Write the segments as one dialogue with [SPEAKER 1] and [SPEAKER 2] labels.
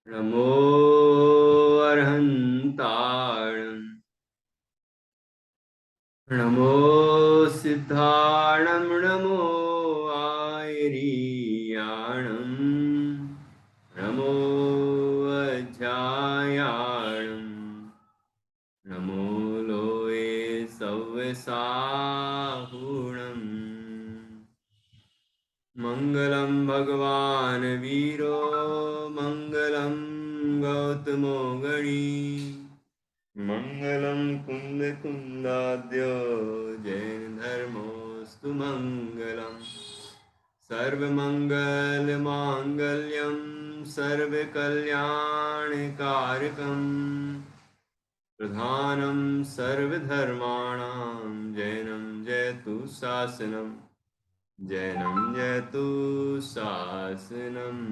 [SPEAKER 1] नमो अर्हन्ताणं नमो सिद्धाणं नमो आयर्याणं नमो अध्यायाणं नमो लोये सव्यसाहुणम् मङ्गलं भगवान् वीरो मङ्गलं गौतमो गणी मङ्गलं कुन्दकुन्दाद्यो जैनधर्मोऽस्तु मङ्गलम् सर्वमङ्गलमाङ्गल्यं सर्वकल्याणकारकं प्रधानं सर्वधर्माणां जैनं जयतु शासनम् जैनं जयतु शासनम्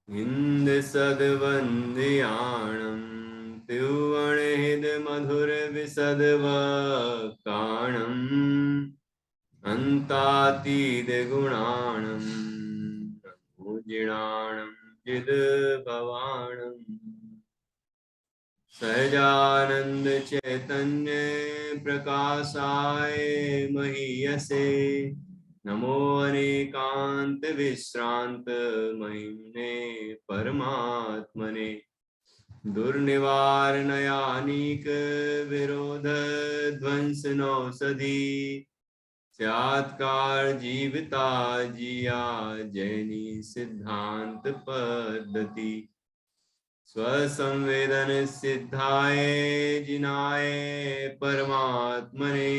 [SPEAKER 1] हिन्दसद्वन्द्याणं त्रिभुवनहितमधुरविशदवक्काणम् अन्तातीतगुणाणं पूजिणानं चिद्भवाणं सहजानंद चैतन्य प्रकाशाय महीयसे नमो अनेकांत विश्रांत महिम्ने परमात्मने दुर्निवारणयानीक विरोध ध्वंसनौषधि स्यात्कार जीविता जिया जैनी सिद्धांत पद्धति स्वसंवेदन सिद्धाय जिनाय परमात्मने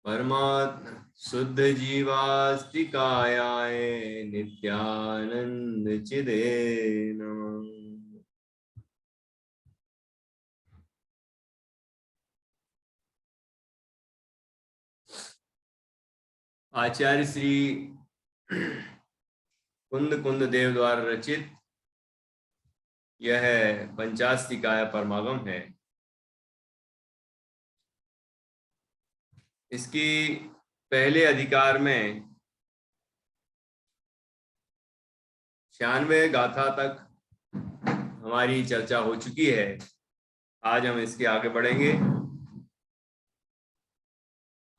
[SPEAKER 1] परमात्मा शुद्ध जीवास्तिकायाय नित्यानंद चिदे नमः। आचार्य श्री कुंद कुंद देव द्वारा रचित यह पंचास्तिकाय परमागम है। इसकी पहले अधिकार में 96 गाथा तक हमारी चर्चा हो चुकी है। आज हम इसके आगे बढ़ेंगे।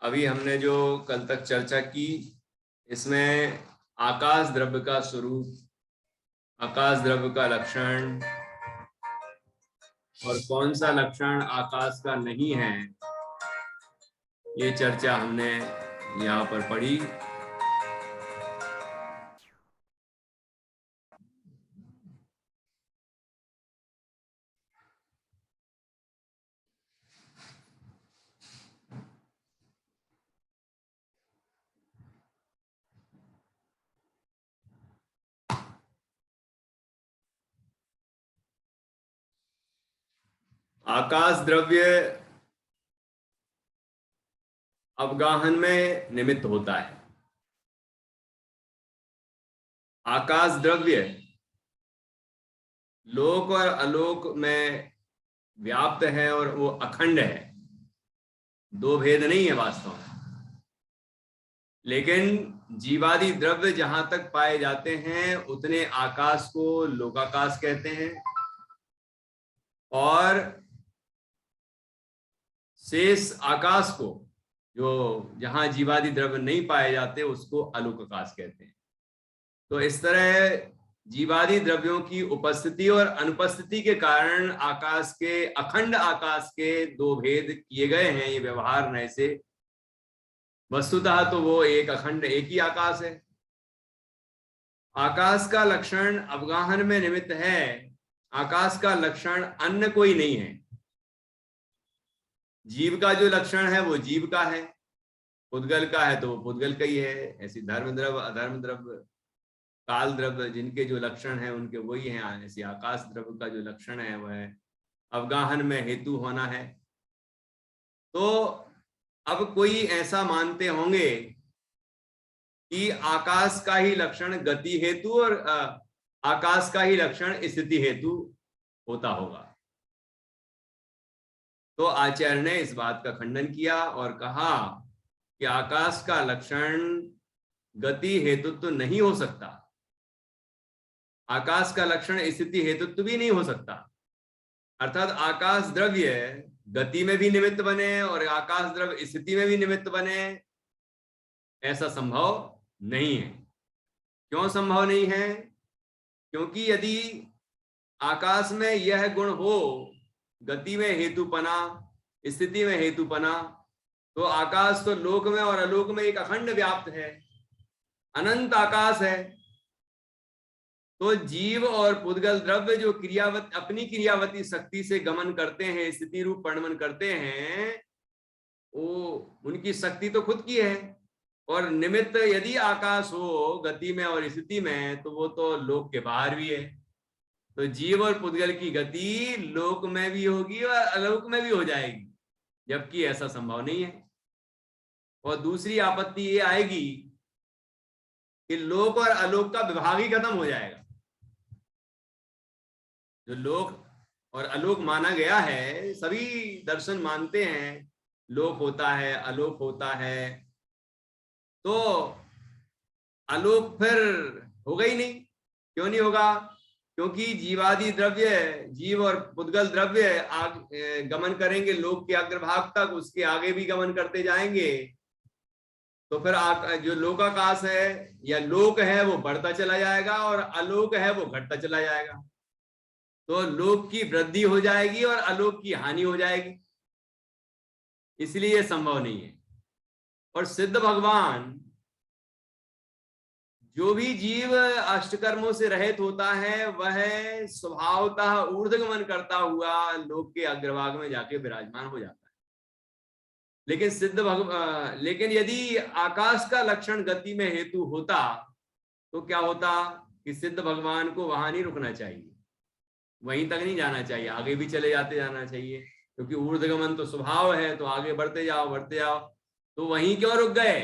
[SPEAKER 1] अभी हमने जो कल तक चर्चा की, इसमें आकाश द्रव्य का स्वरूप, आकाश द्रव्य का लक्षण और कौन सा लक्षण आकाश का नहीं है, ये चर्चा हमने यहाँ पर पढ़ी। आकाश द्रव्य अवगाहन में निमित्त होता है। आकाश द्रव्य लोक और अलोक में व्याप्त है और वो अखंड है, दो भेद नहीं है वास्तव में। लेकिन जीवादि द्रव्य जहां तक पाए जाते हैं उतने आकाश को लोकाकाश कहते हैं और शेष आकाश को, जो जहां जीवादि द्रव्य नहीं पाए जाते, उसको अलोकाकाश कहते हैं। तो इस तरह जीवादि द्रव्यों की उपस्थिति और अनुपस्थिति के कारण आकाश के, अखंड आकाश के दो भेद किए गए हैं। ये व्यवहार नए से, वस्तुतः तो वो एक अखंड एक ही आकाश है। आकाश का लक्षण अवगाहन में निमित्त है। आकाश का लक्षण अन्य कोई नहीं है। जीव का जो लक्षण है वो जीव का है, पुद्गल का है तो वो पुद्गल का ही है। ऐसी धर्म द्रव्य, अधर्म द्रव्य, काल द्रव्य जिनके जो लक्षण है उनके वही हैं। ऐसी आकाश द्रव्य का जो लक्षण है वह अवगाहन में हेतु होना है। तो अब कोई ऐसा मानते होंगे कि आकाश का ही लक्षण गति हेतु और आकाश का ही लक्षण स्थिति हेतु होता होगा। तो आचार्य ने इस बात का खंडन किया और कहा कि आकाश का लक्षण गति हेतुत्व नहीं हो सकता, आकाश का लक्षण स्थिति हेतुत्व भी नहीं हो सकता। अर्थात आकाश द्रव्य गति में भी निमित्त बने और आकाश द्रव्य स्थिति में भी निमित्त बने, ऐसा संभव नहीं है। क्यों संभव नहीं है? क्योंकि यदि आकाश में यह गुण हो, गति में हेतुपना, स्थिति में हेतुपना, तो आकाश तो लोक में और अलोक में एक अखंड व्याप्त है, अनंत आकाश है। तो जीव और पुद्गल द्रव्य जो अपनी क्रियावती शक्ति से गमन करते हैं, स्थिति रूप परिणमन करते हैं, वो उनकी शक्ति तो खुद की है। और निमित्त यदि आकाश हो गति में और स्थिति में, तो वो तो लोक के बाहर भी है। तो जीव और पुद्गल की गति लोक में भी होगी और अलोक में भी हो जाएगी, जबकि ऐसा संभव नहीं है। और दूसरी आपत्ति ये आएगी कि लोक और अलोक का विभाग ही खत्म हो जाएगा। जो लोक और अलोक माना गया है, सभी दर्शन मानते हैं लोक होता है, अलोक होता है, तो अलोक फिर होगा ही नहीं। क्यों नहीं होगा? क्योंकि जीवादि द्रव्य, जीव और पुद्गल द्रव्य गमन करेंगे लोक के अग्रभाग तक, उसके आगे भी गमन करते जाएंगे। तो फिर जो लोकाकाश है या लोक है वो बढ़ता चला जाएगा और अलोक है वो घटता चला जाएगा। तो लोक की वृद्धि हो जाएगी और अलोक की हानि हो जाएगी, इसलिए यह संभव नहीं है। और सिद्ध भगवान, जो भी जीव अष्टकर्मों से रहित होता है, वह स्वभावतः ऊर्ध्वगमन करता हुआ लोक के अग्रभाग में जाके विराजमान हो जाता है। लेकिन लेकिन यदि आकाश का लक्षण गति में हेतु होता तो क्या होता कि सिद्ध भगवान को वहां नहीं रुकना चाहिए, वहीं तक नहीं जाना चाहिए, आगे भी चले जाते जाना चाहिए, क्योंकि ऊर्ध्वगमन तो स्वभाव है, तो आगे बढ़ते जाओ बढ़ते जाओ। तो वहीं क्यों रुक गए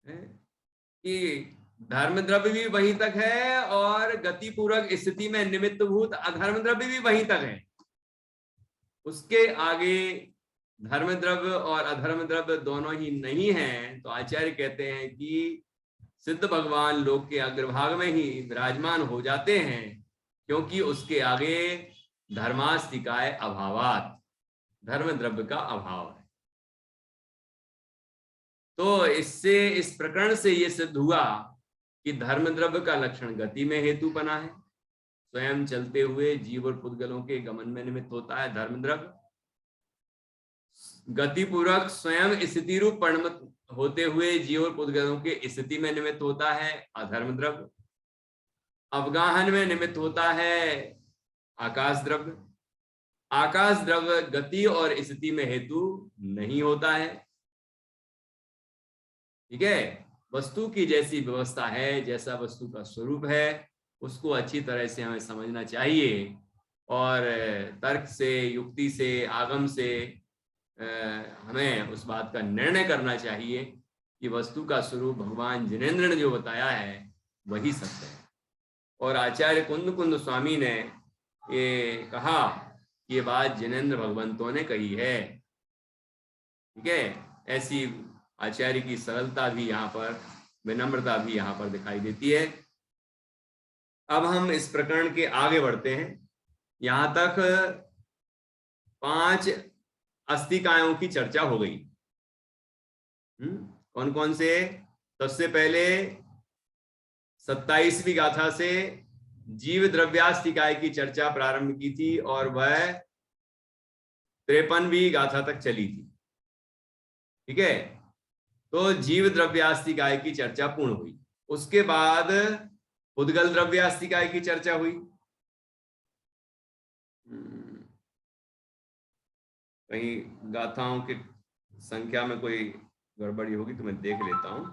[SPEAKER 1] कि धर्म द्रव्य भी वहीं तक है और गति पूर्वक स्थिति में निमित्त भूत अधर्म द्रव्य भी वहीं तक है, उसके आगे धर्म द्रव्य और अधर्म द्रव्य दोनों ही नहीं है। तो आचार्य कहते हैं कि सिद्ध भगवान लोक के अग्रभाग में ही विराजमान हो जाते हैं, क्योंकि उसके आगे धर्मास्तिकाय अभावात, धर्म द्रव्य का अभाव है। तो इससे, इस प्रकरण से यह सिद्ध हुआ कि धर्म द्रव्य का लक्षण गति में हेतु बना है, स्वयं चलते हुए जीव और पुद्गलों के गमन में निमित्त होता है धर्म द्रव्य। गति पूर्वक स्वयं स्थिति रूप परिणमित होते हुए जीव और पुद्गलों के स्थिति में निमित्त होता है अधर्म द्रव्य। अवगाहन में निमित्त होता है आकाश द्रव्य। आकाश द्रव्य गति और स्थिति में हेतु नहीं होता है। ठीक है, वस्तु की जैसी व्यवस्था है, जैसा वस्तु का स्वरूप है, उसको अच्छी तरह से हमें समझना चाहिए और तर्क से, युक्ति से, आगम से हमें उस बात का निर्णय करना चाहिए कि वस्तु का स्वरूप भगवान जिनेंद्र ने जो बताया है वही सत्य है। और आचार्य कुंद स्वामी ने ये कहा कि ये बात जिनेंद्र भगवंतों ने कही है। ठीक है, ऐसी आचार्य की सरलता भी यहाँ पर, विनम्रता भी यहाँ पर दिखाई देती है। अब हम इस प्रकरण के आगे बढ़ते हैं। यहाँ तक 5 अस्तिकायों की चर्चा हो गई। कौन कौन से? सबसे पहले 27वीं गाथा से जीव द्रव्यास्तिकाय की चर्चा प्रारंभ की थी और वह 53वीं गाथा तक चली थी। ठीक है, तो जीव द्रव्यास्तिकाय की चर्चा पूर्ण हुई। उसके बाद पुद्गल द्रव्यास्तिकाय की चर्चा हुई। कहीं गाथाओं की संख्या में कोई गड़बड़ी होगी तो मैं देख लेता हूं।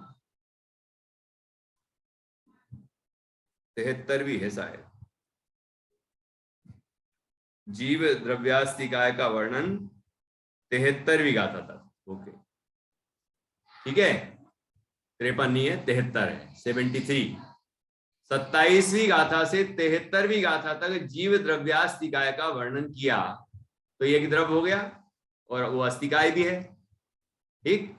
[SPEAKER 1] 73वीं है शायद। जीव द्रव्यास्तिकाय का वर्णन 73वीं गाथा तक। ओके, ठीक है, 53 नहीं है, 73 है, 73। 27वीं गाथा से 73वीं गाथा तक जीव द्रव्यास्तिकाय का वर्णन किया, तो एक द्रव्य हो गया और वो अस्तिकाय भी है। ठीक,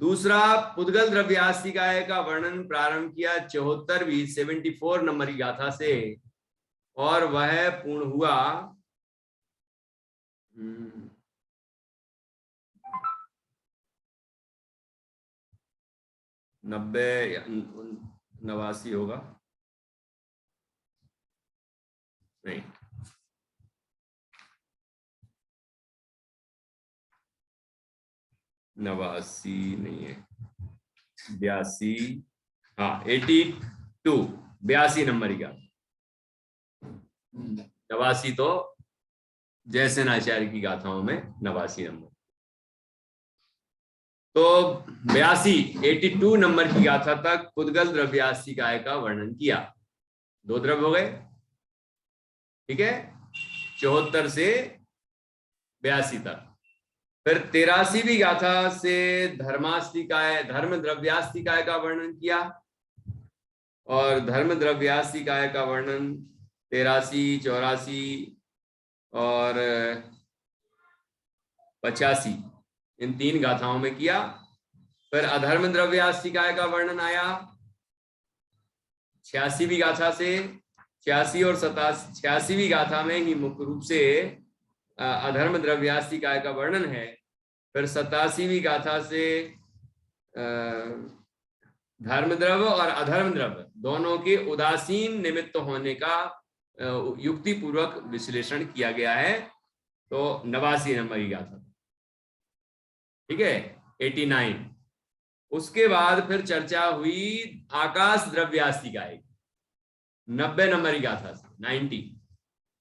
[SPEAKER 1] दूसरा, पुद्गल द्रव्यास्तिकाय का वर्णन प्रारंभ किया 74वीं 74 नंबर की गाथा से, और वह पूर्ण हुआ 89 होगा, नहीं 89 नहीं है, 82, हाँ 82, 82 नंबर का। 89 तो जयसेन आचार्य की गाथाओं में 89 नंबर। तो 82 नंबर की गाथा तक पुद्गल द्रव्यास्तिकाय का वर्णन किया। 2 द्रव्य हो गए, ठीक है, 74 से 82 तक। फिर 83वीं गाथा से धर्मास्तिकाय, धर्म द्रव्यास्तिकाय का वर्णन किया, और धर्म द्रव्यास्तिकाय का वर्णन 83, 84 और 85 इन 3 गाथाओं में किया। फिर अधर्म द्रव्यास्तिकाय का वर्णन आया 86वीं गाथा से। 86 और 86वीं गाथा में ही मुख्य रूप से अधर्म द्रव्यास्तिकाय का वर्णन है। फिर 87वीं गाथा से धर्म द्रव्य और अधर्म द्रव्य दोनों के उदासीन निमित्त होने का युक्ति पूर्वक विश्लेषण किया गया है। तो 89 नंबर की गाथा, ठीक है, 89। उसके बाद फिर चर्चा हुई आकाश द्रव्यास्तिकाय, 90 नंबर की गाथा से,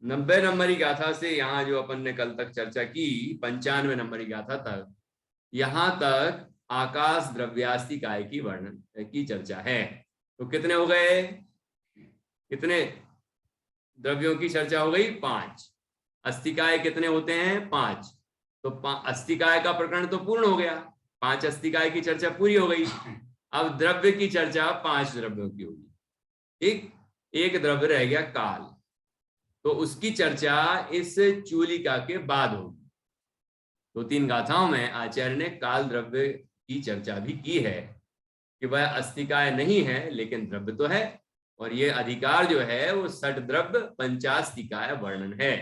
[SPEAKER 1] 90 नंबर की गाथा से यहाँ जो अपन ने कल तक चर्चा की 95 नंबर की गाथा तक, यहाँ तक आकाश द्रव्यास्तिकाय की वर्णन की चर्चा है। तो कितने हो गए, कितने द्रव्यों की चर्चा हो गई? 5। अस्तिकाय कितने होते हैं? 5। तो अस्तिकाय का प्रकरण तो पूर्ण हो गया, 5 अस्तिकाय की चर्चा पूरी हो गई। अब द्रव्य की चर्चा 5 द्रव्यों की होगी। एक द्रव्य रह गया काल, तो उसकी चर्चा इस चूलिका के बाद होगी। 2-3 गाथाओं में आचार्य ने काल द्रव्य की चर्चा भी की है कि वह अस्तिकाय नहीं है लेकिन द्रव्य तो है, और ये अधिकार जो है वो षट द्रव्य पंचास्तिकाय वर्णन है।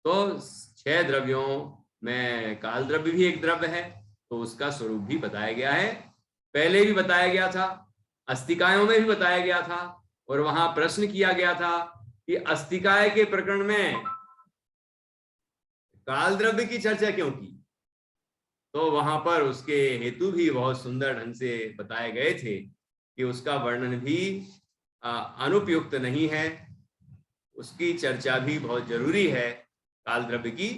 [SPEAKER 1] तो 6 द्रव्यों में काल द्रव्य भी एक द्रव्य है, तो उसका स्वरूप भी बताया गया है। पहले भी बताया गया था, अस्तिकायों में भी बताया गया था, और वहां प्रश्न किया गया था कि अस्तिकाय के प्रकरण में काल द्रव्य की चर्चा क्यों की। तो वहां पर उसके हेतु भी बहुत सुंदर ढंग से बताए गए थे कि उसका वर्णन भी अनुपयुक्त नहीं है, उसकी चर्चा भी बहुत जरूरी है। काल द्रव्य की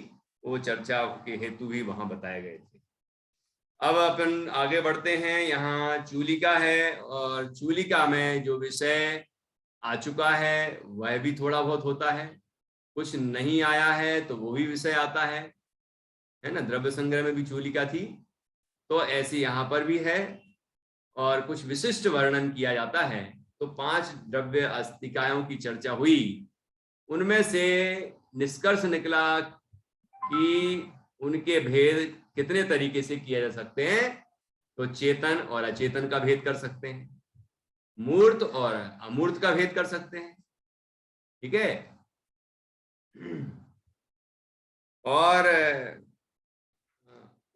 [SPEAKER 1] वो चर्चा के हेतु भी वहां बताए गए थे। अब अपन आगे बढ़ते हैं। यहाँ चूलिका है, और चूलिका में जो विषय आ चुका है वह भी थोड़ा बहुत होता है, कुछ नहीं आया है तो वो भी विषय आता है ना। द्रव्य संग्रह में भी चूलिका थी, तो ऐसी यहाँ पर भी है, और कुछ विशिष्ट वर्णन किया जाता है। तो 5 द्रव्य अस्तिकायों की चर्चा हुई, उनमें से निष्कर्ष निकला कि उनके भेद कितने तरीके से किए जा सकते हैं। तो चेतन और अचेतन का भेद कर सकते हैं, मूर्त और अमूर्त का भेद कर सकते हैं, ठीक है।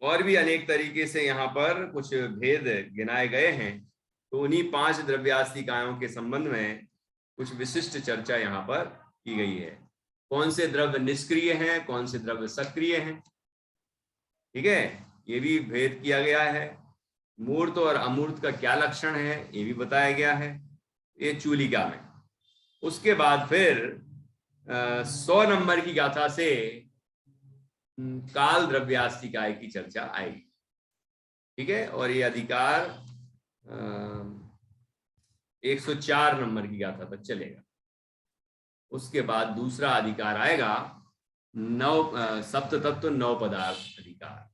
[SPEAKER 1] और भी अनेक तरीके से यहाँ पर कुछ भेद गिनाए गए हैं। तो उन्हीं 5 द्रव्यास्तिकायों के संबंध में कुछ विशिष्ट चर्चा यहाँ पर की गई है। कौन से द्रव्य निष्क्रिय हैं, कौन से द्रव्य सक्रिय हैं, ठीक है, ये भी भेद किया गया है। मूर्त और अमूर्त का क्या लक्षण है ये भी बताया गया है, ये चूलिका में। उसके बाद फिर 100 नंबर की गाथा से काल द्रव्यास्तिकाय की चर्चा आएगी, ठीक है। और ये अधिकार 104 नंबर की गाथा तक चलेगा। उसके बाद दूसरा अधिकार आएगा 9 सप्त तत्व 9 पदार्थ अधिकार।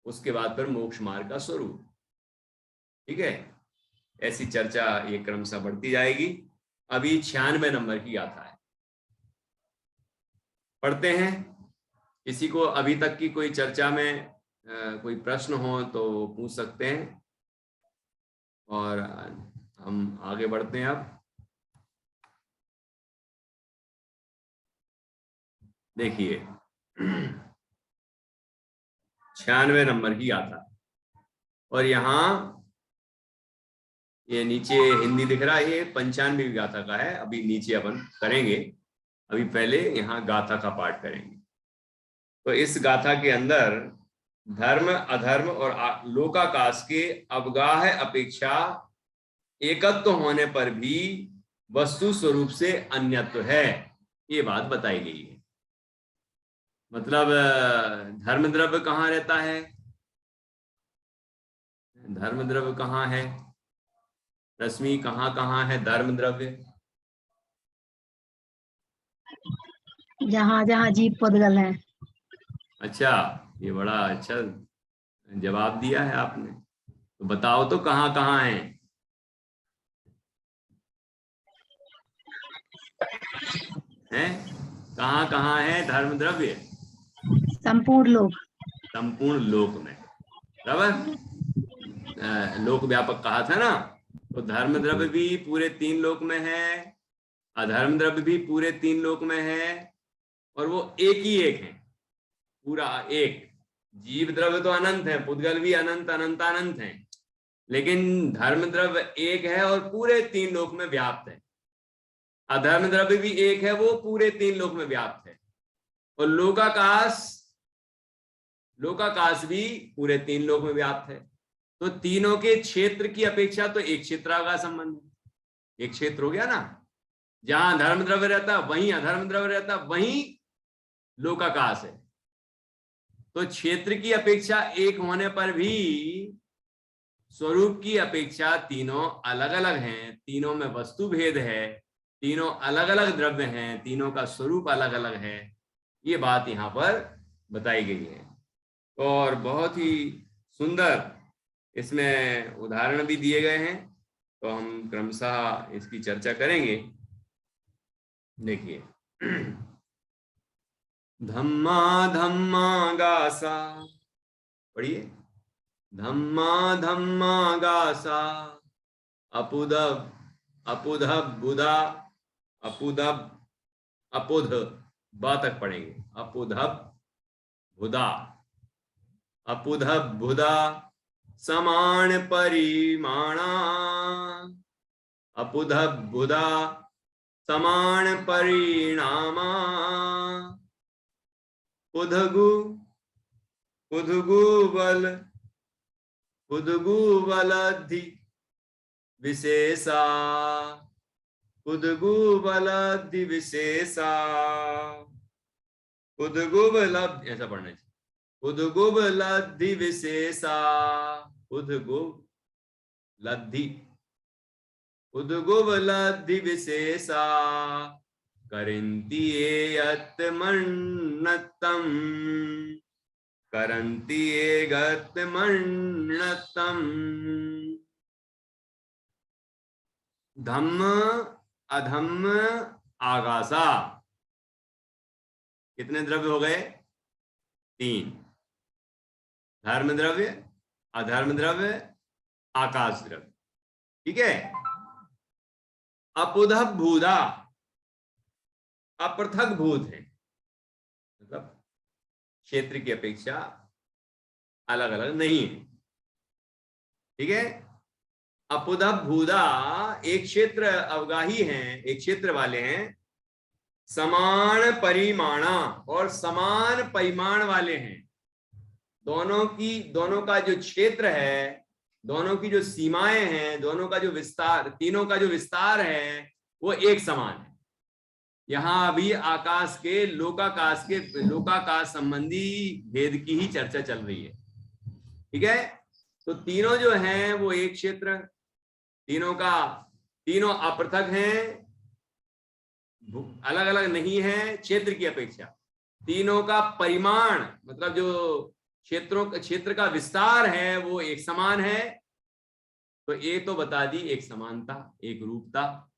[SPEAKER 1] उसके बाद फिर मोक्ष मार्ग का स्वरूप, ठीक है। ऐसी चर्चा ये क्रमशः बढ़ती जाएगी। अभी 96 नंबर की गाथा है, पढ़ते हैं। किसी को अभी तक की कोई चर्चा में कोई प्रश्न हो तो पूछ सकते हैं। और हम आगे बढ़ते हैं अब। देखिए 96 नंबर की गाथा, और यहाँ ये नीचे हिंदी दिख रहा है, ये 95वीं गाथा का है। अभी नीचे अपन करेंगे, अभी पहले यहाँ गाथा का पाठ करेंगे। तो इस गाथा के अंदर धर्म अधर्म और लोकाकाश के अवगाह अपेक्षा एकत्व होने पर भी वस्तु स्वरूप से अन्यत्व है, ये बात बताई गई है। मतलब धर्म द्रव्य कहाँ रहता है, धर्म द्रव्य कहाँ है, रश्मि कहाँ कहाँ है धर्म द्रव्य?
[SPEAKER 2] जहाँ जहाँ जीव पुद्गल है।
[SPEAKER 1] अच्छा, ये बड़ा अच्छा जवाब दिया है आपने। तो बताओ तो कहाँ कहाँ है? हैं? कहाँ कहाँ है धर्म द्रव्य?
[SPEAKER 2] संपूर्ण लोक।
[SPEAKER 1] संपूर्ण लोक में, बराबर। लोक व्यापक कहा था ना, तो धर्म द्रव्य भी पूरे 3 लोक में है, अधर्म द्रव्य भी पूरे 3 लोक में है, और वो एक ही एक है, पूरा एक। जीव द्रव्य तो अनंत है, पुद्गल भी अनंत अनंत अनंत है, लेकिन धर्म द्रव्य एक है और पूरे 3 लोक में व्याप्त है। अधर्म द्रव्य भी एक है, वो पूरे 3 लोक में व्याप्त है। और लोकाकाश भी पूरे 3 लोक में व्याप्त है। तो तीनों के क्षेत्र की अपेक्षा तो एक क्षेत्र का संबंध है, एक क्षेत्र हो गया ना। जहां धर्म द्रव्य रहता वहीं अधर्म द्रव्य रहता, वहीं लोकाकाश है। तो क्षेत्र की अपेक्षा एक होने पर भी स्वरूप की अपेक्षा तीनों अलग अलग हैं, तीनों में वस्तु भेद है, तीनों अलग अलग द्रव्य हैं, तीनों का स्वरूप अलग अलग है, ये बात यहाँ पर बताई गई है। और बहुत ही सुंदर इसमें उदाहरण भी दिए गए हैं, तो हम क्रमशः इसकी चर्चा करेंगे। देखिए धम्मा धम्मा गासा, पढ़िए, धम्मा धम्मा गासा अपुदब अपुधब बुधा अपुधब अपुध बा तक पढ़ेंगे, अपुधब बुधा अपुधब बुधा समान परिमाणा अपुधब बुधा समान परिणामा उधगु उधगु बल उधगु बलधि विशेषा उधगु बलधि विशेषा उधगु बलधि, ऐसा पढ़ना चाहिए, उद्गुब लद्धि विशेषा उद्गुब लद्धि उद्गुब लद्धि विशेषा करन्ति एयत् मन्नतम् करन्ति एगत् मन्नतम्। धम्म अधम्म आगासा, कितने द्रव्य हो गए? 3, धर्म द्रव्य, अधर्म द्रव्य, आकाश द्रव्य, ठीक है। अपुधब भूदा, अपृथक भूत है, मतलब क्षेत्र की अपेक्षा अलग अलग नहीं है, ठीक है। अपुधब भूदा एक क्षेत्र अवगाही हैं, एक क्षेत्र वाले हैं, समान परिमाणा और समान परिमाण वाले हैं। दोनों का जो क्षेत्र है, दोनों की जो सीमाएं हैं, दोनों का जो विस्तार, तीनों का जो विस्तार है वो एक समान है। यहाँ अभी लोकाकाश संबंधी भेद की ही चर्चा चल रही है, ठीक है। तो तीनों जो हैं वो एक क्षेत्र, तीनों अपृथक हैं, अलग अलग नहीं है क्षेत्र की अपेक्षा। तीनों का परिमाण, मतलब जो क्षेत्र का विस्तार है वो एक समान है। तो ये तो बता दी एक समानता, एक रूपता,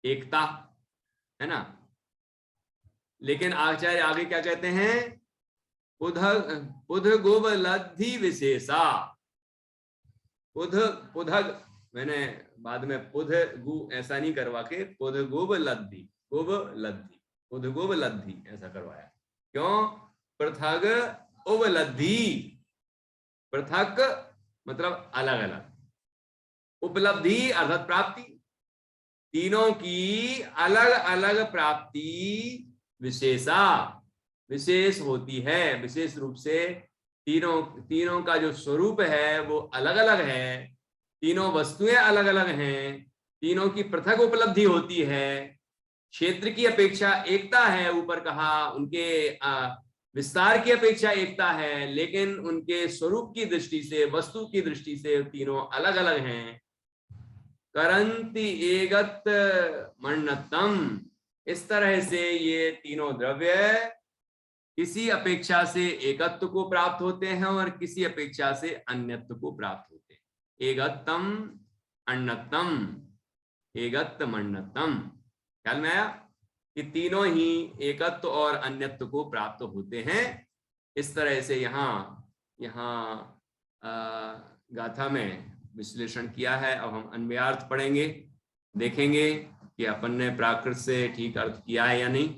[SPEAKER 1] एकता, है ना। लेकिन आचार्य आगे क्या कहते हैं? उधगुब लद्धि विशेषा, उधग मैंने बाद में पुध गु ऐसा नहीं करवा के पुध गुब लद्दी पुध गुब लद्दी ऐसा करवाया। क्यों? पृथक उपलब्धि, पृथक मतलब अलग अलग, उपलब्धि अर्थात प्राप्ति, तीनों की अलग अलग प्राप्ति विशेष होती है। विशेष रूप से तीनों का जो स्वरूप है वो अलग अलग है, तीनों वस्तुएं अलग अलग हैं, तीनों की पृथक उपलब्धि होती है, क्षेत्र की अपेक्षा एकता है, ऊपर कहा उनके विस्तार की अपेक्षा एकता है, लेकिन उनके स्वरूप की दृष्टि से, वस्तु की दृष्टि से तीनों अलग अलग हैं। करंति एगत मन्नतम, इस तरह से ये तीनों द्रव्य किसी अपेक्षा से एकत्व को प्राप्त होते हैं और किसी अपेक्षा से अन्यत्व को प्राप्त होते हैं। एगत्तम अन्नतम, एगत्त मन्नतम, ख्याल में आया कि तीनों ही एकत्व और अन्यत्व को प्राप्त होते हैं। इस तरह से यहाँ गाथा में विश्लेषण किया है। अब हम अन्वयार्थ पढ़ेंगे, देखेंगे कि अपन ने प्राकृत से ठीक अर्थ किया है या नहीं।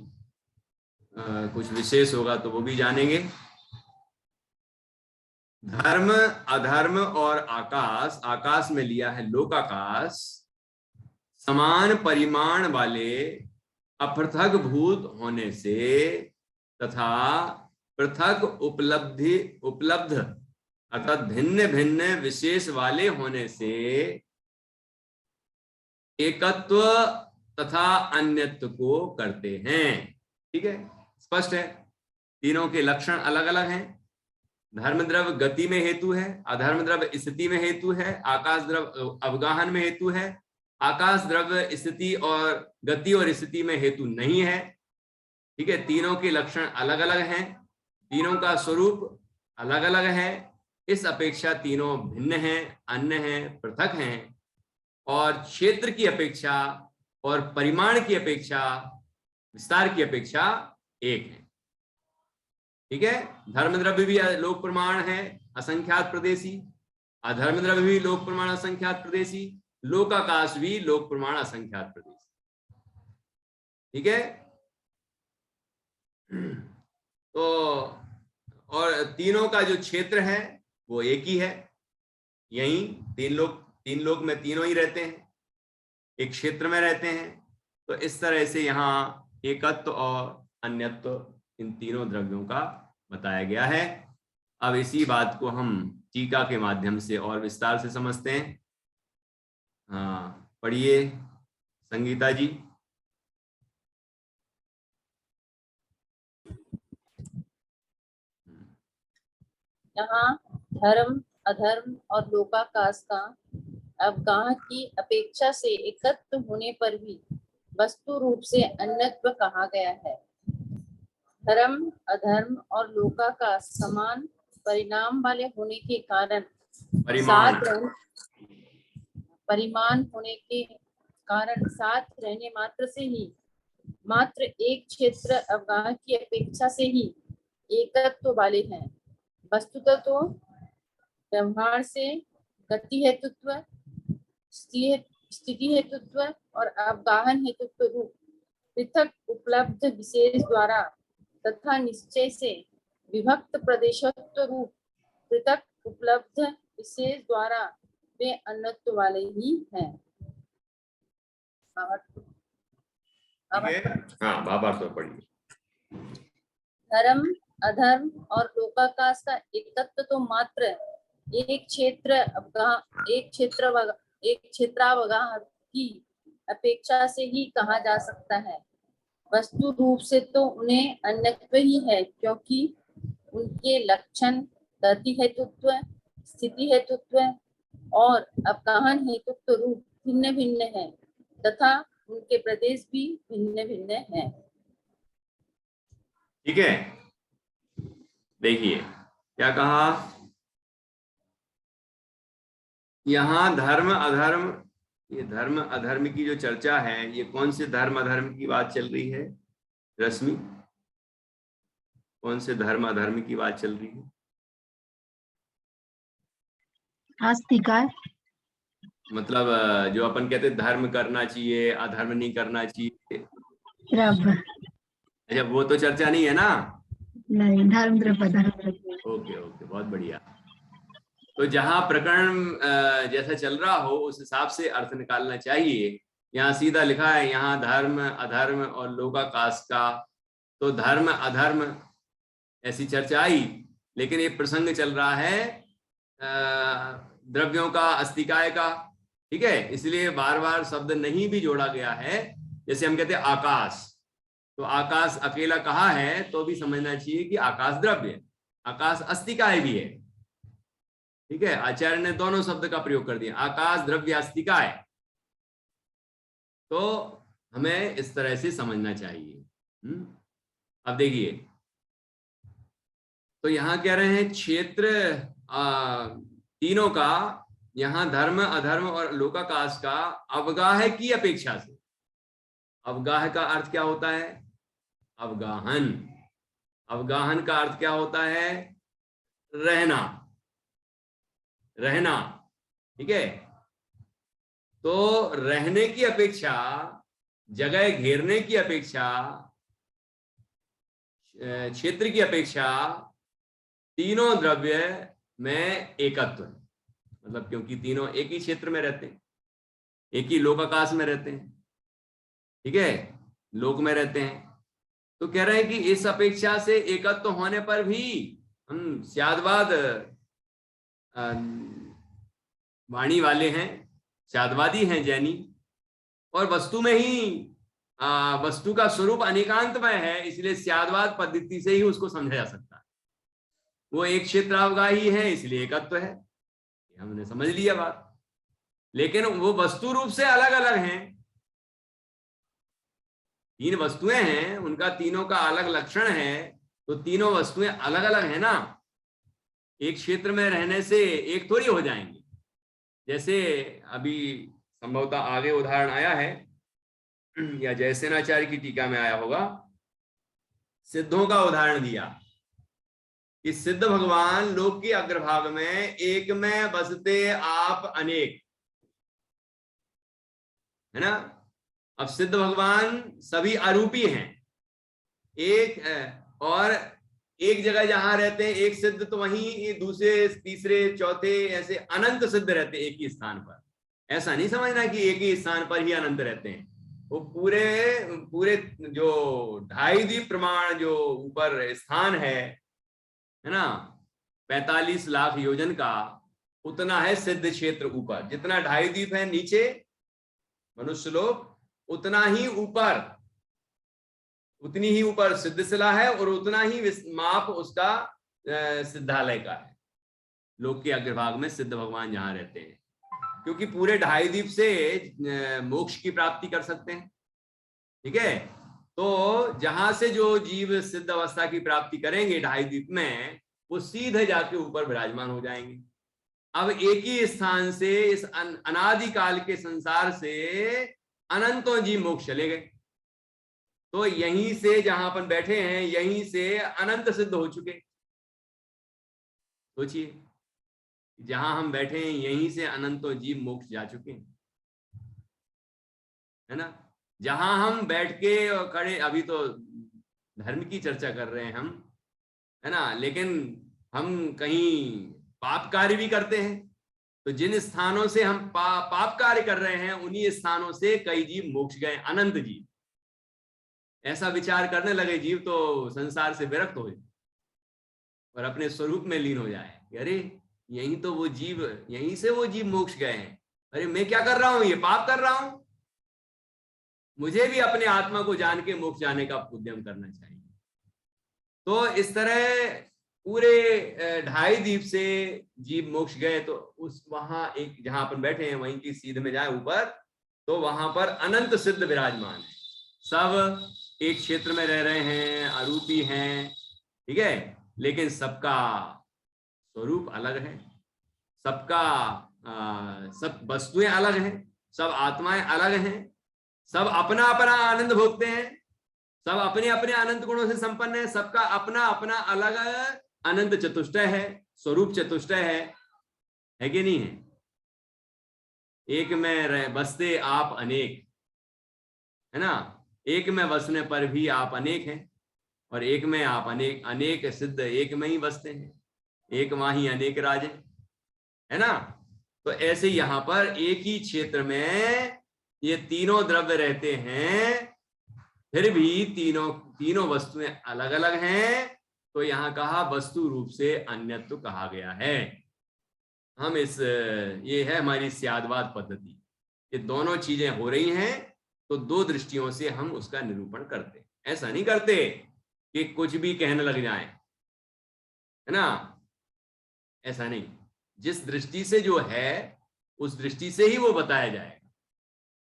[SPEAKER 1] कुछ विशेष होगा तो वो भी जानेंगे। धर्म, अधर्म और आकाश, आकाश में लिया है लोकाकाश, समान परिमाण वाले अपृथक भूत होने से तथा पृथक उपलब्ध अर्थात भिन्न भिन्न विशेष वाले होने से एकत्व तथा अन्यत्व को करते हैं। ठीक है, स्पष्ट है। तीनों के लक्षण अलग अलग हैं। धर्म द्रव्य गति में हेतु है, अधर्म द्रव्य स्थिति में हेतु है, आकाश द्रव्य अवगाहन में हेतु है, आकाश द्रव्य स्थिति और गति और स्थिति में हेतु नहीं है। ठीक है, तीनों के लक्षण अलग अलग हैं, तीनों का स्वरूप अलग अलग है, इस अपेक्षा तीनों भिन्न हैं, अन्य हैं, पृथक हैं, और क्षेत्र की अपेक्षा और परिमाण की अपेक्षा, विस्तार की अपेक्षा एक है। ठीक है, धर्म द्रव्य भी लोक प्रमाण है असंख्यात प्रदेशी, अधर्म द्रव्य भी लोक प्रमाण असंख्यात प्रदेशी, लोकाकाश भी लोक प्रमाण असंख्यात प्रदेशी। ठीक है, तो और तीनों का जो क्षेत्र है वो एक ही है। यही तीन लोक में तीनों ही रहते हैं, एक क्षेत्र में रहते हैं। तो इस तरह से यहाँ एकत्व और अन्यत्व इन तीनों द्रव्यों का बताया गया है। अब इसी बात को हम टीका के माध्यम से और विस्तार से समझते हैं। हाँ, पढ़िए संगीता जी।
[SPEAKER 3] यहाँ धर्म, अधर्म और लोकाकाश का अवगाह की अपेक्षा से एकत्व होने पर भी वस्तु रूप से अन्यत्व कहा गया है। धर्म, अधर्म और लोकाकाश समान परिणाम वाले होने के कारण परिमाण होने के कारण साथ रहने मात्र से ही, मात्र एक क्षेत्र अवगाह की अपेक्षा से ही एकत्व वाले हैं। वस्तुतः तो व्यवहार से गति हेतुत्व, स्थिति हेतुत्व और अवगाहन हेतुत्व रूप पृथक उपलब्ध विशेष द्वारा तथा निश्चय से विभक्त प्रदेशत्व रूप पृथक उपलब्ध विशेष द्वारा वे अन्यत्व वाले ही हैं।
[SPEAKER 1] भावार्थ तो पढ़िए।
[SPEAKER 3] धर्म, अधर्म और लोकाकाश का एकत्व तो मात्र एक क्षेत्रावगाह की अपेक्षा से ही कहा जा सकता है। वस्तु रूप से तो उन्हें अन्यत्व ही है, क्योंकि उनके लक्षण गति हेतुत्व, स्थिति हेतुत्व और अवगाहन हेतुत्व रूप भिन्न भिन्न है तथा उनके प्रदेश भी भिन्न भिन्न है।
[SPEAKER 1] ठीक है, देखिए क्या कहा यहाँ। धर्म अधर्म, ये धर्म अधर्म की जो चर्चा है, ये कौन से धर्म अधर्म की बात चल रही है रश्मि? कौन से धर्म अधर्म की बात चल रही है?
[SPEAKER 2] आस्तिक।
[SPEAKER 1] मतलब जो अपन कहते हैं धर्म करना चाहिए, अधर्म नहीं करना चाहिए,
[SPEAKER 2] द्रव्य
[SPEAKER 1] अच्छा वो तो चर्चा नहीं है ना।
[SPEAKER 2] नहीं, धर्म द्रव्य धर्म द्रव्य।
[SPEAKER 1] ओके ओके, बहुत बढ़िया। तो जहां प्रकरण जैसा चल रहा हो उस हिसाब से अर्थ निकालना चाहिए। यहाँ सीधा लिखा है, यहाँ धर्म अधर्म और लोकाकाश का, तो धर्म अधर्म ऐसी चर्चा आई, लेकिन ये प्रसंग चल रहा है द्रव्यों का, अस्तिकाय का, ठीक है, इसलिए बार बार शब्द नहीं भी जोड़ा गया है। जैसे हम कहते हैं आकाश, तो आकाश अकेला कहा है तो भी समझना चाहिए कि आकाश द्रव्य है, आकाश अस्तिकाय भी है, ठीक है। आचार्य ने दोनों शब्द का प्रयोग कर दिया, आकाश द्रव्य अस्तिकाय, तो हमें इस तरह से समझना चाहिए। अब देखिए, तो यहां कह रहे हैं क्षेत्र तीनों का, यहां धर्म अधर्म और लोकाकाश का अवगाह की अपेक्षा से, अवगाह का अर्थ क्या होता है? अवगाहन। अवगाहन का अर्थ क्या होता है? रहना, रहना, ठीक है। तो रहने की अपेक्षा, जगह घेरने की अपेक्षा, क्षेत्र की अपेक्षा तीनों द्रव्य में एकत्व है। मतलब क्योंकि तीनों एक ही क्षेत्र में रहते हैं, एक ही लोकाकाश में रहते हैं, ठीक है, लोक में रहते हैं, तो कह रहे हैं कि इस अपेक्षा से एकत्व होने पर भी हम स्यादवाद वाणी वाले हैं, स्यादवादी हैं जैनी, और वस्तु में ही वस्तु का स्वरूप अनेकांतमय है, इसलिए स्यादवाद पद्धति से ही उसको समझा जा सकता है। वो एक क्षेत्रावगाही है इसलिए एकत्व है, हमने समझ लिया बात। लेकिन वो वस्तु रूप से अलग अलग हैं, तीन वस्तुएं हैं, उनका तीनों का अलग लक्षण है, तो तीनों वस्तुएं अलग अलग है ना, एक क्षेत्र में रहने से एक थोड़ी हो जाएंगे। जैसे अभी संभवतः आगे उदाहरण आया है या जयसेनाचार्य की टीका में आया होगा, सिद्धों का उदाहरण दिया कि सिद्ध भगवान लोक के अग्रभाग में एक में बसते आप अनेक, है ना। अब सिद्ध भगवान सभी अरूपी हैं, एक और एक जगह जहां रहते हैं एक सिद्ध, तो वहीं दूसरे तीसरे चौथे ऐसे अनंत सिद्ध रहते हैं एक ही स्थान पर। ऐसा नहीं समझना कि एक ही स्थान पर ही अनंत रहते हैं, वो पूरे पूरे जो 2.5 द्वीप प्रमाण जो ऊपर स्थान है ना, 45 लाख योजन का, उतना है सिद्ध क्षेत्र ऊपर। जितना 2.5 द्वीप है नीचे मनुष्य लोग, उतना ही ऊपर, उतनी ही ऊपर सिद्धशिला है, और उतना ही माप उसका सिद्धालय का है, लोक के अग्रभाग में सिद्ध भगवान जहां रहते हैं। क्योंकि पूरे 2.5 द्वीप से मोक्ष की प्राप्ति कर सकते हैं, ठीक है। तो जहां से जो जीव सिद्ध अवस्था की प्राप्ति करेंगे 2.5 द्वीप में, वो सीधे जाके ऊपर विराजमान हो जाएंगे। अब एक ही स्थान से, इस अनादिकाल के संसार से अनंतों जीव मोक्ष चले गए, तो यहीं से जहां अपन बैठे हैं यहीं से अनंत सिद्ध हो चुके। सोचिए, जहां हम बैठे हैं यहीं से अनंतों जीव मोक्ष जा चुके हैं, है ना। जहां हम बैठ के और खड़े, अभी तो धर्म की चर्चा कर रहे हैं हम, है ना, लेकिन हम कहीं पाप कार्य भी करते हैं, तो जिन स्थानों से हम पाप कार्य कर रहे हैं उन्हीं स्थानों से कई जीव मोक्ष गए, अनंत जीव। ऐसा विचार करने लगे जीव तो संसार से विरक्त हो जाए और अपने स्वरूप में लीन हो जाए। अरे यहीं तो वो जीव, यहीं से वो जीव मोक्ष गए हैं, अरे मैं क्या कर रहा हूं, ये पाप कर रहा हूं, मुझे भी अपने आत्मा को जान के मोक्ष जाने का उद्यम करना चाहिए। तो इस तरह पूरे 2.5 द्वीप से जीव मोक्ष गए, तो उस वहां एक जहां अपन बैठे हैं वहीं की सीध में जाए ऊपर, तो वहां पर अनंत सिद्ध विराजमान है, सब एक क्षेत्र में रह रहे हैं, अरूपी हैं, ठीक है, लेकिन सबका स्वरूप अलग है, सबका सब वस्तुएं अलग हैं, सब आत्माएं अलग हैं, सब अपना अपना आनंद भोगते हैं, सब अपने अपने अनंत गुणों से संपन्न है, सबका अपना अपना अलग अनंत चतुष्टय है, स्वरूप चतुष्टय है कि नहीं है। एक में बसते आप अनेक, है ना, एक में बसने पर भी आप अनेक हैं, और एक में आप अनेक, अनेक सिद्ध एक में ही बसते हैं, एक माही अनेक राजे, है ना। तो ऐसे यहाँ पर एक ही क्षेत्र में ये तीनों द्रव्य रहते हैं, फिर भी तीनों वस्तुएं अलग अलग हैं, तो यहाँ कहा वस्तु रूप से अन्यत्व कहा गया है। हम ये है हमारी स्यादवाद पद्धति, ये दोनों चीजें हो रही हैं तो दो दृष्टियों से हम उसका निरूपण करते, ऐसा नहीं करते कि कुछ भी कहने लग जाएं, है ना, ऐसा नहीं। जिस दृष्टि से जो है उस दृष्टि से ही वो बताया जाएगा,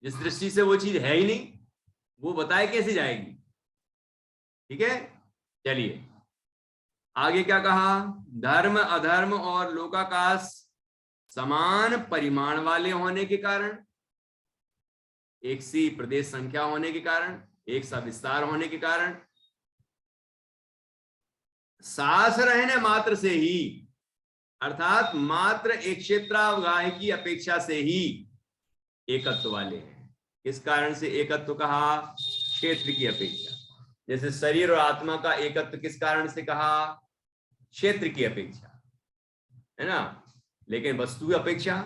[SPEAKER 1] जिस दृष्टि से वो चीज है ही नहीं वो बताए कैसे जाएगी। ठीक है, चलिए आगे क्या कहा, धर्म अधर्म और लोकाकाश समान परिमाण वाले होने के कारण, एक सी प्रदेश संख्या होने के कारण, एक सा विस्तार होने के कारण, सास रहने मात्र से ही, अर्थात मात्र एक क्षेत्रावगाही की अपेक्षा से ही एकत्व वाले हैं। किस कारण से एकत्व कहा, क्षेत्र की अपेक्षा। जैसे शरीर और आत्मा का एकत्व किस कारण से कहा, क्षेत्र की अपेक्षा, है ना। लेकिन वस्तु की अपेक्षा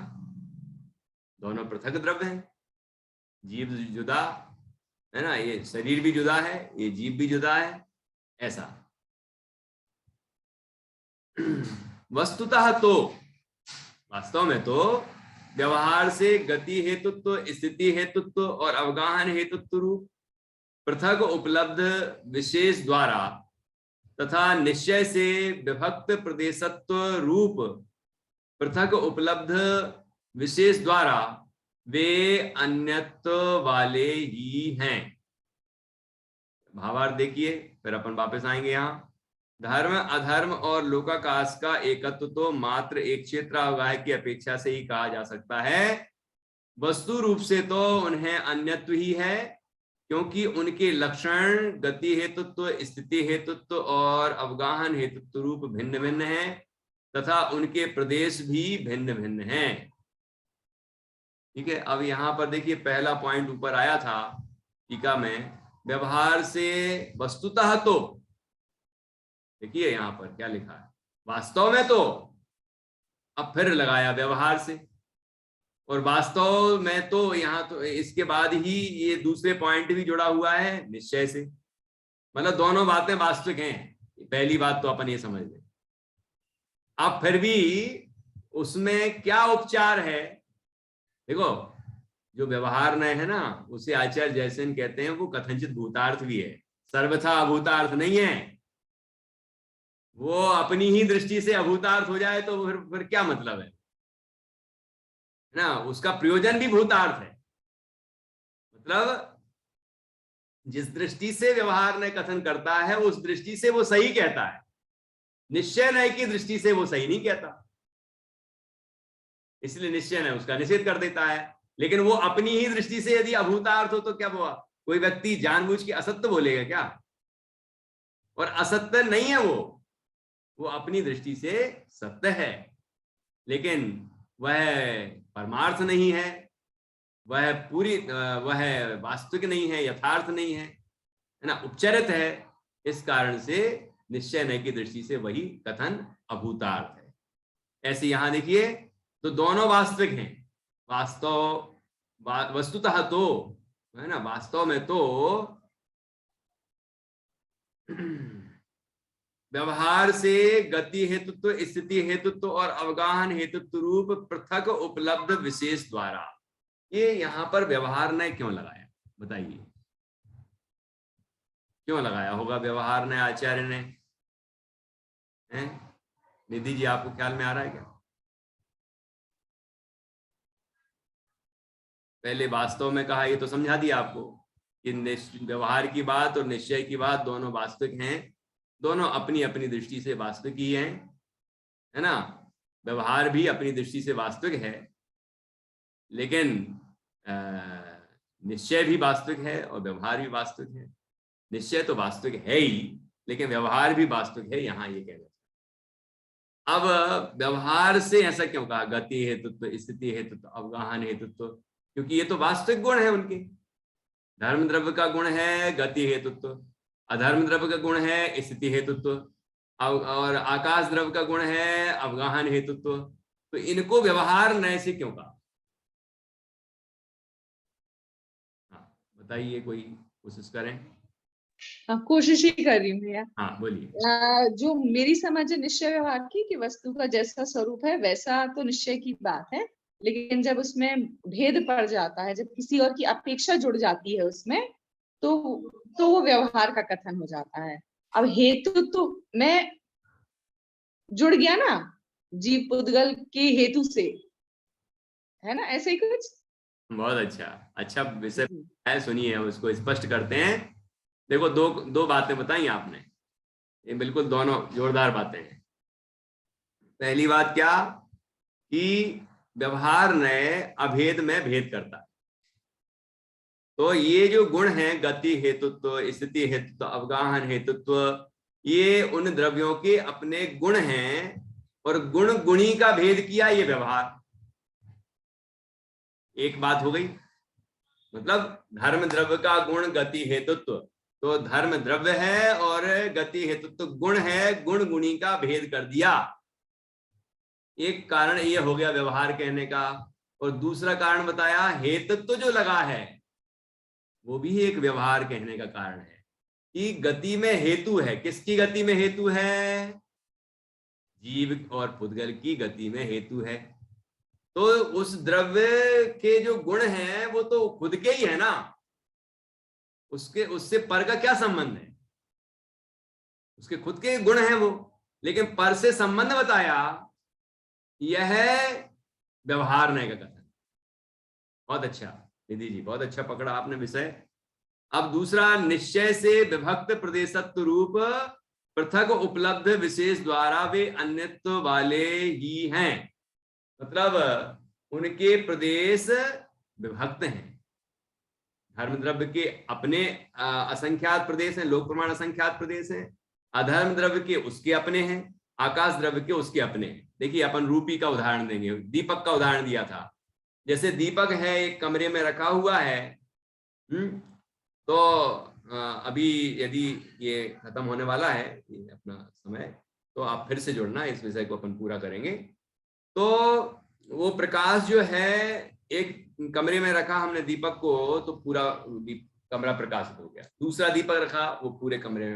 [SPEAKER 1] दोनों पृथक द्रव्य हैं, जीव जुदा है ना, ये शरीर भी जुदा है, ये जीव भी जुदा है, ऐसा। वस्तुतः तो, वास्तव में तो व्यवहार से गति हेतुत्व, स्थिति हेतुत्व और अवगाहन हेतुत्व रूप पृथक उपलब्ध विशेष द्वारा तथा निश्चय से विभक्त प्रदेशत्व रूप पृथक उपलब्ध विशेष द्वारा वे अन्यत्व वाले ही हैं। भावार्थ देखिए, फिर अपन वापस आएंगे यहाँ। धर्म अधर्म और लोकाकाश का एकत्व तो मात्र एक क्षेत्रावगाह की अपेक्षा से ही कहा जा सकता है, वस्तु रूप से तो उन्हें अन्यत्व ही है, क्योंकि उनके लक्षण गति हेतुत्व, स्थिति हेतुत्व और अवगाहन हेतुत्व रूप भिन्न भिन्न हैं तथा उनके प्रदेश भी भिन्न भिन्न हैं। ठीक है, अब यहाँ पर देखिए पहला पॉइंट ऊपर आया था टीका में, व्यवहार से वस्तुतः तो, देखिए यहाँ पर क्या लिखा है, वास्तव में तो, अब फिर लगाया व्यवहार से, और वास्तव में तो यहाँ तो इसके बाद ही ये दूसरे पॉइंट भी जुड़ा हुआ है निश्चय से, मतलब दोनों बातें वास्तविक हैं। पहली बात तो अपन ये समझ लें। अब फिर भी उसमें क्या उपचार है, देखो जो व्यवहार न है ना, उसे आचार्य जयसेन कहते हैं वो कथनचित भूतार्थ भी है, सर्वथा अभूतार्थ नहीं है। वो अपनी ही दृष्टि से अभूतार्थ हो जाए तो फिर क्या मतलब है ना, उसका प्रयोजन भी भूतार्थ है। मतलब जिस दृष्टि से व्यवहार ने कथन करता है उस दृष्टि से वो सही कहता है, निश्चय नय की दृष्टि से वो सही नहीं कहता, इसलिए निश्चय नय उसका निषेध कर देता है। लेकिन वो अपनी ही दृष्टि से यदि अभूतार्थ हो तो क्या हुआ, कोई व्यक्ति जानबूझ के असत्य बोलेगा क्या, और असत्य नहीं है वो अपनी दृष्टि से सत्य है, लेकिन वह परमार्थ नहीं है, वह वास्तविक नहीं है, यथार्थ नहीं है ना, उपचरित है। इस कारण से निश्चय नय की दृष्टि से वही कथन अभूतार्थ है। ऐसे यहां देखिए तो दोनों वास्तविक हैं, वस्तुतः तो, है ना, वास्तव में तो व्यवहार से गति हेतुत्व, स्थिति हेतुत्व और अवगाहन हेतुत्व रूप पृथक उपलब्ध विशेष द्वारा, ये यहां पर व्यवहार ने क्यों लगाया बताइए, क्यों लगाया होगा व्यवहार ने आचार्य ने, निधि जी आपको ख्याल में आ रहा है क्या? पहले वास्तव में कहा, ये तो समझा दिया आपको कि व्यवहार की बात और निश्चय की बात दोनों वास्तविक हैं, दोनों अपनी अपनी दृष्टि से वास्तविक ही हैं, है ना। व्यवहार भी अपनी दृष्टि से वास्तविक है, लेकिन निश्चय भी वास्तविक है और व्यवहार भी वास्तविक है। निश्चय तो वास्तविक है ही, लेकिन व्यवहार भी वास्तविक है, यहाँ ये कहना। अब व्यवहार से ऐसा क्यों कहा, गति हेतुत्व, स्थिति हेतुत्व, अवगाहन हेतुत्व, क्योंकि ये तो वास्तविक गुण है उनके। धर्म द्रव्य का गुण है गति हेतुत्व, अधर्म द्रव्य का गुण है स्थिति हेतुत्व, और आकाश द्रव्य का गुण है अवगाहन हेतुत्व। तो इनको व्यवहार नय से क्यों कहा? हाँ बताइए, कोई कोशिश करें।
[SPEAKER 4] कोशिश ही कर रही हूँ भैया।
[SPEAKER 1] हाँ बोलिए।
[SPEAKER 4] जो मेरी समझ है निश्चय व्यवहार की, कि वस्तु का जैसा स्वरूप है वैसा तो निश्चय की बात है, लेकिन जब उसमें भेद पड़ जाता है, जब किसी और की अपेक्षा जुड़ जाती है उसमें, तो वो व्यवहार का कथन हो जाता है। अब हेतु तो मैं जुड़ गया ना जीव पुद्गल के हेतु से, है ना, ऐसे ही कुछ।
[SPEAKER 1] बहुत अच्छा विषय है, सुनिए हम उसको स्पष्ट करते हैं। देखो दो बातें बताई आपने, ये बिल्कुल दोनों जोरदार बातें हैं। पहली बात क्या, कि व्यवहार नय अभेद में भेद करता है। तो ये जो गुण हैं, गति हेतुत्व, स्थिति हेतुत्व, अवगाहन हेतुत्व, ये उन द्रव्यों के अपने गुण हैं, और गुण गुणी का भेद किया ये व्यवहार। एक बात हो गई। मतलब धर्म द्रव्य का गुण गति हेतुत्व, तो धर्म द्रव्य है और गति हेतुत्व गुण है, गुण गुणी का भेद कर दिया। एक कारण ये हो गया व्यवहार कहने का। और दूसरा कारण बताया, हेतुत्व जो लगा है वो भी एक व्यवहार कहने का कारण है, कि गति में हेतु है। किसकी गति में हेतु है? जीव और पुद्गल की गति में हेतु है। तो उस द्रव्य के जो गुण हैं वो तो खुद के ही है ना, उससे पर का क्या संबंध है? उसके खुद के गुण हैं वो, लेकिन पर से संबंध बताया, यह व्यवहार नय का कथन। बहुत अच्छा निधि जी, बहुत अच्छा पकड़ा आपने विषय। अब दूसरा, निश्चय से विभक्त प्रदेशत्व रूप पृथक उपलब्ध विशेष द्वारा वे अन्यत्व वाले ही हैं। मतलब उनके प्रदेश विभक्त हैं। धर्म द्रव्य के अपने असंख्यात प्रदेश हैं, लोक प्रमाण असंख्यात प्रदेश हैं। अधर्म द्रव्य के उसके अपने हैं, आकाश द्रव्य के उसके अपने हैं। देखिए अपन रूपी का उदाहरण देंगे, दीपक का उदाहरण दिया था। जैसे दीपक है, एक कमरे में रखा हुआ है, तो अभी यदि ये खत्म होने वाला है अपना समय, तो आप फिर से जुड़ना, इस विषय को अपन पूरा करेंगे। तो वो प्रकाश जो है, एक कमरे में रखा हमने दीपक को, तो पूरा कमरा प्रकाशित हो गया। दूसरा दीपक रखा, वो पूरे कमरे में